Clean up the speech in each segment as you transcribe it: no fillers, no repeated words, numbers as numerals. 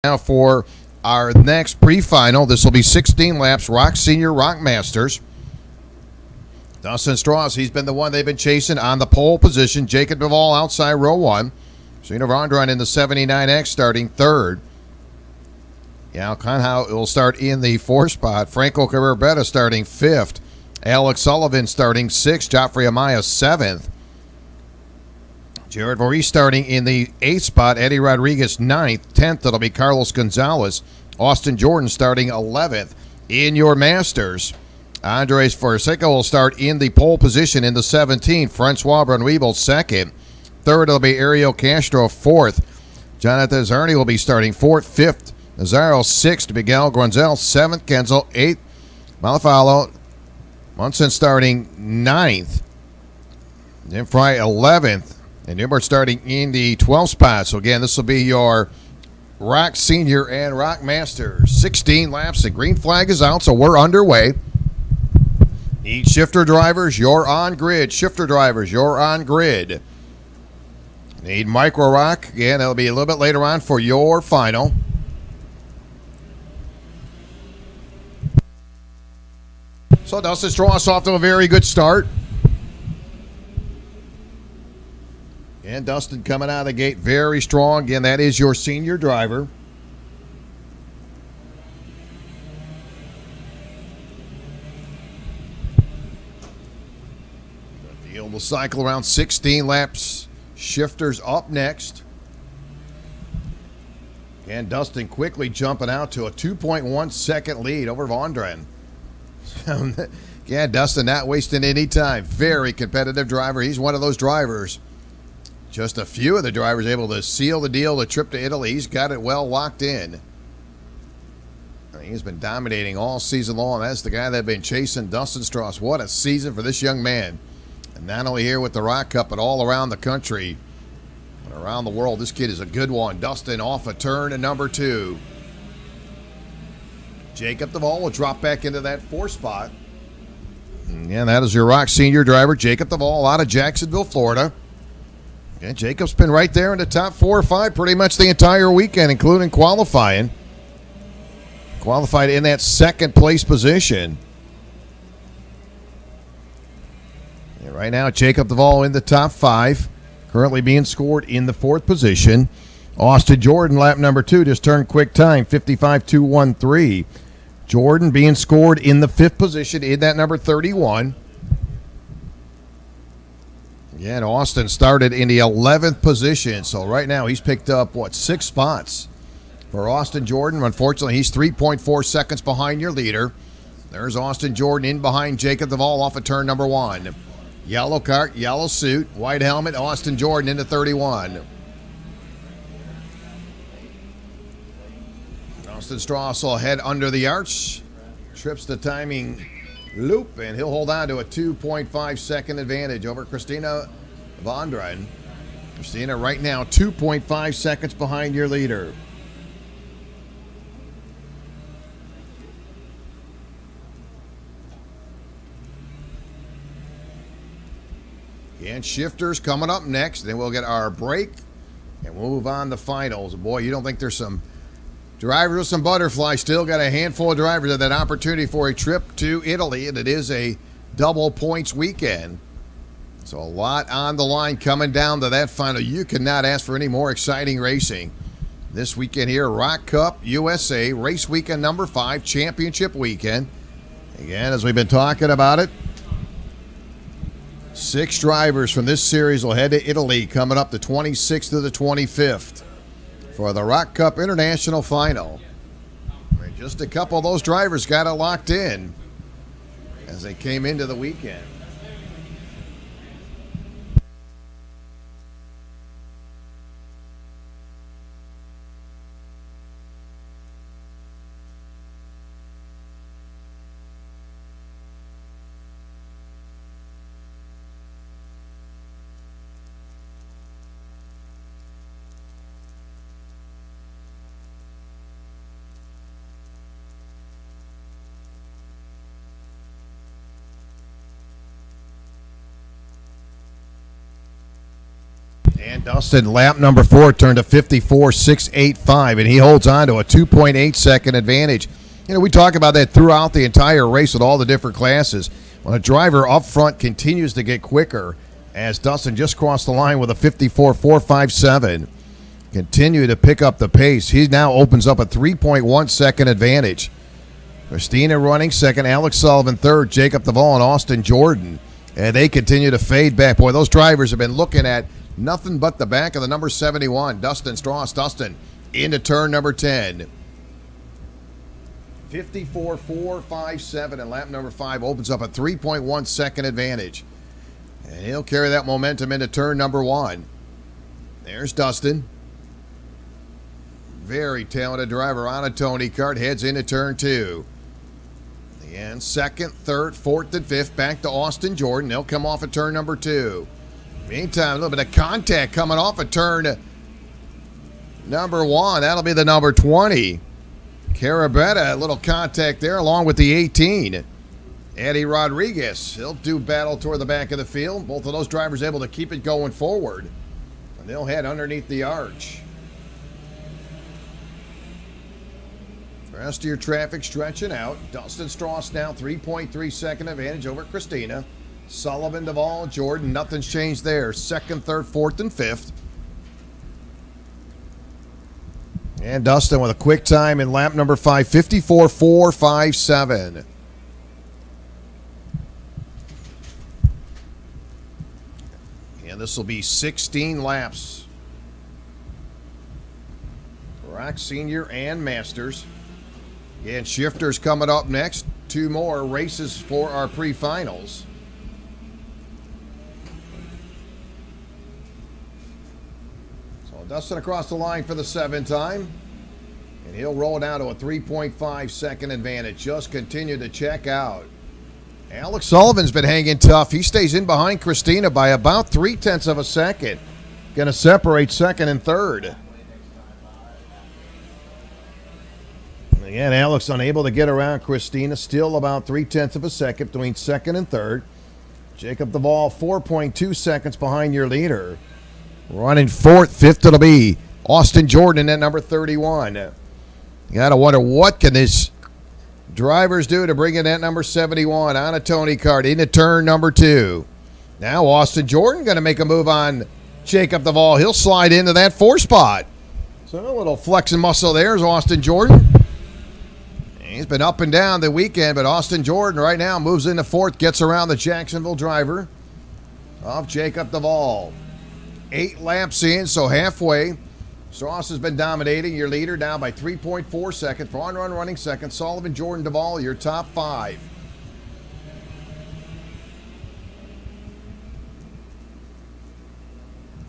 Now for our next pre-final, this will be 16 laps, Rock Senior, Rock Masters. Dustin Strauss, he's been the one they've been chasing on the pole position. Jacob Duvall outside row one. Serena Vondran in the 79X starting third. Al Conhow will start in the fourth spot. Franco Cabrera starting fifth. Alex Sullivan starting sixth. Joffrey Amaya seventh. Jared Maurice starting in the eighth spot. Eddie Rodriguez ninth. 10th, it'll be Carlos Gonzalez. Austin Jordan starting 11th. In your Masters, Andres Fonseca will start in the pole position in the 17th. Francois Brunweibel second. Third, it'll be Ariel Castro fourth. Jonathan Zerny will be starting fourth. Fifth, Nazaro sixth. Miguel Gronzel seventh. Kenzel eighth. Malafalo Munson starting ninth. Jim Fry 11th. And Newbert starting in the 12th spot. So again, this will be your Rock Senior and Rock Masters. 16 laps. The green flag is out, so we're underway. Need shifter drivers, you're on grid. Shifter drivers, you're on grid. Need micro rock. Again, that'll be a little bit later on for your final. So Dustin Strauss off to a very good start. And Dustin coming out of the gate very strong. Again, that is your senior driver. The field will cycle around 16 laps. Shifters up next. And Dustin quickly jumping out to a 2.1 second lead over Vondran. Yeah, Dustin not wasting any time. Very competitive driver. He's one of those drivers. Just a few of the drivers able to seal the deal, the trip to Italy. He's got it well locked in. He's been dominating all season long. That's the guy they've been chasing, Dustin Strauss. What a season for this young man. And not only here with the Rock Cup, but all around the country and around the world. This kid is a good one. Dustin off a turn to number 2. Jacob Duvall will drop back into that 4th spot. And that is your Rock Senior driver, Jacob Duvall, out of Jacksonville, Florida. And Jacob's been right there in the top 4 or 5 pretty much the entire weekend, including qualifying. Qualified in that second place position. And right now, Jacob Duvall in the top 5, currently being scored in the 4th position. Austin Jordan, lap number 2, just turned quick time, 55.213. Jordan being scored in the 5th position in that number 31. Yeah, and Austin started in the 11th position. So right now he's picked up, 6 spots for Austin Jordan. Unfortunately, he's 3.4 seconds behind your leader. There's Austin Jordan in behind Jacob Duvall off of turn number 1. Yellow cart, yellow suit, white helmet, Austin Jordan into 31. Austin Strauss will head under the arch. Trips the timing loop, and he'll hold on to a 2.5 second advantage over Christina Vondran. Christina right now 2.5 seconds behind your leader. And shifters coming up next. Then we'll get our break and we'll move on to finals. Boy, you don't think there's some drivers with some butterflies. Still got a handful of drivers at that opportunity for a trip to Italy, and it is a double points weekend. So a lot on the line coming down to that final. You cannot ask for any more exciting racing this weekend here. Rock Cup USA, race weekend number 5, championship weekend. Again, as we've been talking about it, 6 drivers from this series will head to Italy coming up the 26th to the 25th. For the Rock Cup International Final. And just a couple of those drivers got it locked in as they came into the weekend. And Dustin, lap number 4 turned to 54.685, and he holds on to a 2.8 second advantage. You know, we talk about that throughout the entire race with all the different classes. When a driver up front continues to get quicker, as Dustin just crossed the line with a 54.457, continue to pick up the pace. He now opens up a 3.1 second advantage. Christina running second, Alex Sullivan third, Jacob Duvall and Austin Jordan. And they continue to fade back. Boy, those drivers have been looking at nothing but the back of the number 71, Dustin Strauss. Dustin into turn number 10. 54.457 and lap number 5 opens up a 3.1 second advantage. And he'll carry that momentum into turn number 1. There's Dustin. Very talented driver on a Tony kart. Heads into turn 2. And second, third, fourth, and fifth back to Austin Jordan. They'll come off at turn number 2. Meantime, a little bit of contact coming off at turn number 1. That'll be the number 20. Carabetta, a little contact there along with the 18. Eddie Rodriguez, he'll do battle toward the back of the field. Both of those drivers able to keep it going forward. And they'll head underneath the arch. Rest of your traffic stretching out. Dustin Strauss now 3.3 second advantage over Christina. Sullivan, Duvall, Jordan, nothing's changed there. Second, third, fourth, and fifth. And Dustin with a quick time in lap number 5, 54.457. And this will be 16 laps. Rock Senior and Masters. And Shifters coming up next. 2 more races for our pre-finals. So Dustin across the line for the 7th time. And he'll roll down to a 3.5 second advantage. Just continue to check out. Alex Sullivan's been hanging tough. He stays in behind Christina by about 0.3 of a second. Going to separate second and third. Again, Alex unable to get around Christina. Still about 0.3 of a second between second and third. Jacob Duvall 4.2 seconds behind your leader. Running fourth. Fifth it'll be Austin Jordan at number 31. You got to wonder what can this drivers do to bring in that number 71 on a Tony kart into turn number 2. Now Austin Jordan going to make a move on Jacob Duvall. He'll slide into that 4 spot. So a little flexing muscle there is Austin Jordan. He's been up and down the weekend, but Austin Jordan right now moves into 4th, gets around the Jacksonville driver of Jacob Duvall. 8 laps in, so halfway. Strauss has been dominating. Your leader down by 3.4 seconds. Vaughn running second. Sullivan, Jordan, Duvall, your top 5.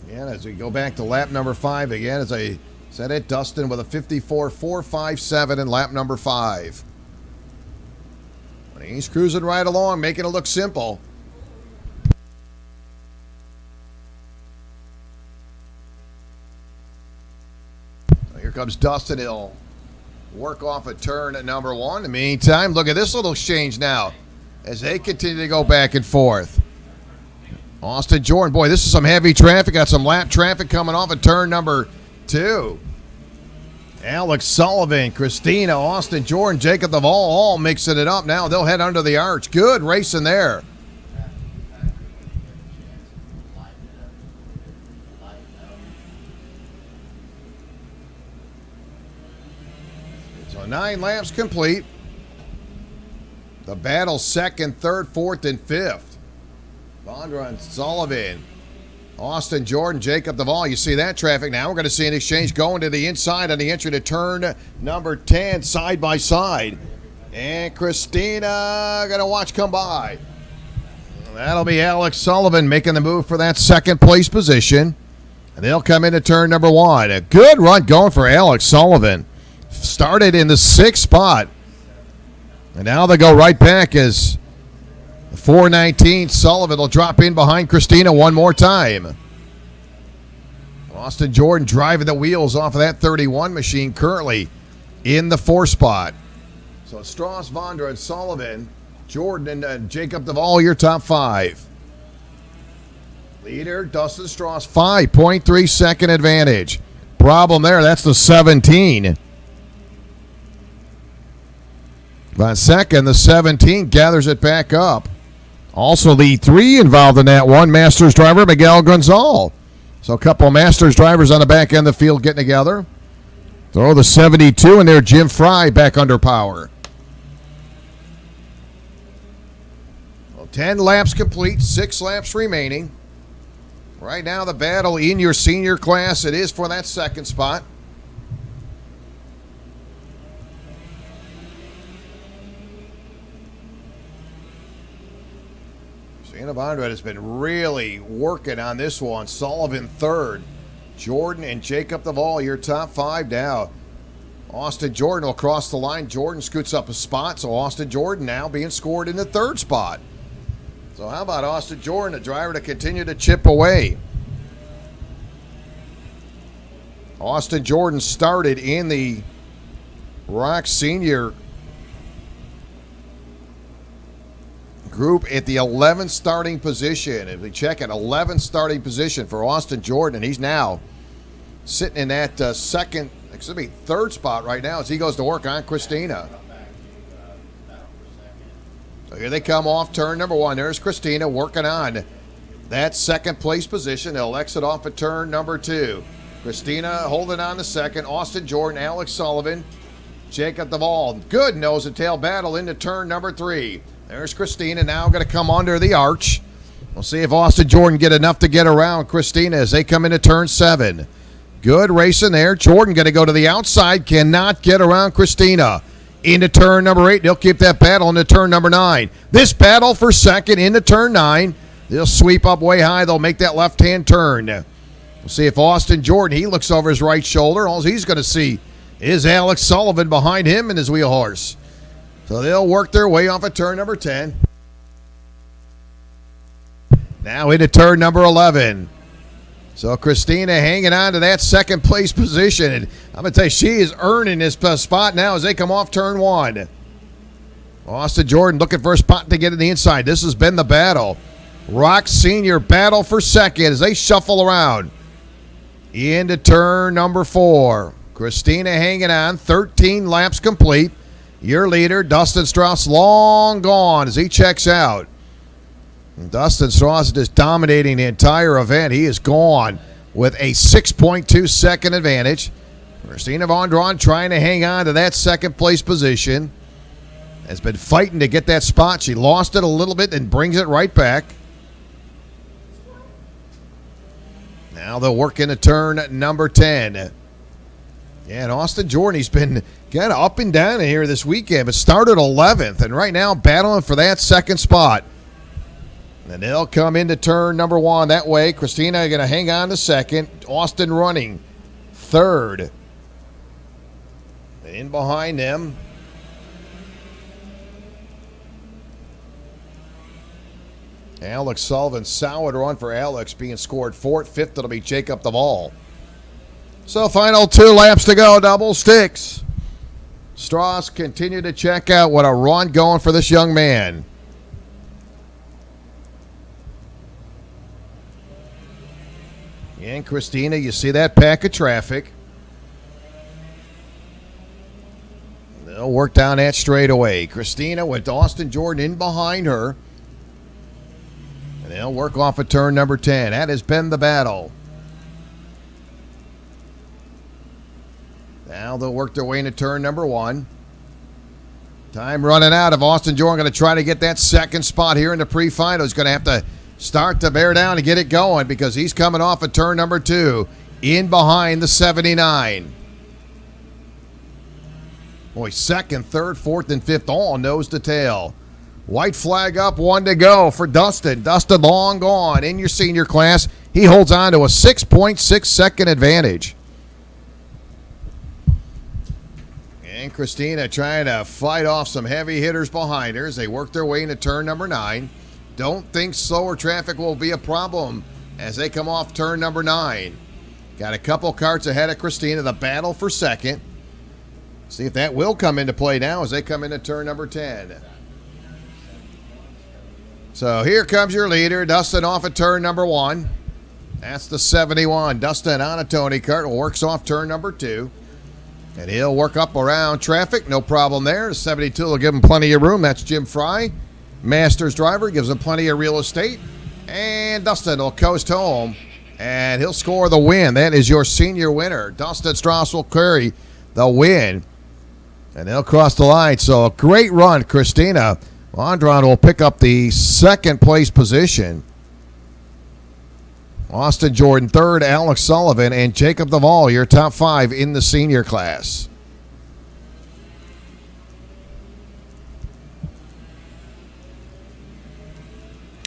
And as we go back to lap number 5 again, as I said it, Dustin with a 54.457 in lap number 5. He's cruising right along, making it look simple. Here comes Dustin. He'll work off a turn at number 1. In the meantime, look at this little exchange now as they continue to go back and forth. Austin Jordan, boy, this is some heavy traffic. Got some lap traffic coming off at turn number 2. Alex Sullivan, Christina, Austin Jordan, Jacob Duvall all mixing it up. Now they'll head under the arch. Good racing there. So 9 laps complete. The battle second, third, fourth, and fifth. Vondra and Sullivan. Austin Jordan, Jacob Duvall. You see that traffic now. We're going to see an exchange going to the inside on the entry to turn number 10, side by side. And Christina going to watch come by. That'll be Alex Sullivan making the move for that second place position. And they'll come into turn number 1. A good run going for Alex Sullivan. Started in the 6th spot. And now they go right back as 419, Sullivan will drop in behind Christina one more time. Austin Jordan driving the wheels off of that 31 machine, currently in the 4 spot. So Strauss, Vondra, and Sullivan, Jordan, and Jacob Duvall, your top 5. Leader, Dustin Strauss, 5.3 second advantage. Problem there, that's the 17. By second, the 17 gathers it back up. Also, the 3 involved in that one, Masters driver Miguel Gonzalez. So a couple of Masters drivers on the back end of the field getting together. Throw the 72 in there, Jim Fry back under power. Well, 10 laps complete, 6 laps remaining. Right now, the battle in your senior class, it is for that second spot. Christina Bondred has been really working on this one. Sullivan third. Jordan and Jacob Duvall, your top 5 now. Austin Jordan will cross the line. Jordan scoots up a spot, so Austin Jordan now being scored in the 3rd spot. So how about Austin Jordan, the driver to continue to chip away? Austin Jordan started in the Rock Senior group at the 11th starting position. If we check it, 11th starting position for Austin Jordan, and he's now sitting in that 3rd spot right now as he goes to work on Christina. So here they come off turn number 1. There's Christina working on that 2nd place position. They'll exit off at turn number 2. Christina holding on to 2nd. Austin Jordan, Alex Sullivan, Jacob Duvall. Good nose and tail battle into turn number 3. There's Christina now going to come under the arch. We'll see if Austin Jordan get enough to get around Christina as they come into turn 7. Good racing there. Jordan going to go to the outside. Cannot get around Christina. Into turn number 8. They'll keep that battle into turn number 9. This battle for 2nd into turn 9. They'll sweep up way high. They'll make that left-hand turn. We'll see if Austin Jordan, he looks over his right shoulder. All he's going to see is Alex Sullivan behind him and his wheel horse. So they'll work their way off of turn number 10. Now into turn number 11. So Christina hanging on to that 2nd place position. And I'm going to tell you, she is earning this spot now as they come off turn 1. Austin Jordan looking for a spot to get in the inside. This has been the battle. Rock Senior battle for 2nd as they shuffle around. Into turn number 4. Christina hanging on, 13 laps complete. Your leader, Dustin Strauss, long gone as he checks out. And Dustin Strauss is just dominating the entire event. He is gone with a 6.2 second advantage. Christina Vondron trying to hang on to that 2nd place position. Has been fighting to get that spot. She lost it a little bit and brings it right back. Now they'll work into turn number 10. Yeah, and Austin Jordan, he's been kind of up and down here this weekend, but started 11th, and right now battling for that 2nd spot. And they'll come into turn number 1 that way. Christina going to hang on to 2nd. Austin running 3rd. In behind them. Alex Sullivan, solid run for Alex, being scored 4th. 5th, it'll be Jacob Duvall. So final 2 laps to go, double sticks. Strauss continue to check out. What a run going for this young man. And Christina, you see that pack of traffic. They'll work down that straightaway. Christina with Austin Jordan in behind her. And they'll work off of turn number 10. That has been the battle. Now they'll work their way into turn number 1. Time running out of Austin Jordan going to try to get that 2nd spot here in the pre-final. He's going to have to start to bear down and get it going because he's coming off of turn number 2 in behind the 79. Boy, 2nd, 3rd, 4th, and 5th all nose to tail. White flag up, 1 to go for Dustin. Dustin long gone in your senior class. He holds on to a 6.6 second advantage. And Christina trying to fight off some heavy hitters behind her as they work their way into turn number 9. Don't think slower traffic will be a problem as they come off turn number 9. Got a couple carts ahead of Christina. The battle for 2nd. See if that will come into play now as they come into turn number 10. So here comes your leader, Dustin, off at turn number 1. That's the 71. Dustin on a Tony kart, works off turn number 2. And he'll work up around traffic, no problem there. 72 will give him plenty of room. That's Jim Fry. Masters driver, gives him plenty of real estate. And Dustin will coast home, and he'll score the win. That is your senior winner. Dustin Strauss will carry the win, and they'll cross the line. So a great run, Christina. Andron will pick up the second place position. Austin Jordan third, Alex Sullivan, and Jacob Duvall, your top 5 in the senior class.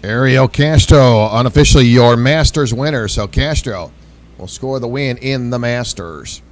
Ariel Castro, unofficially your Masters winner. So Castro will score the win in the Masters.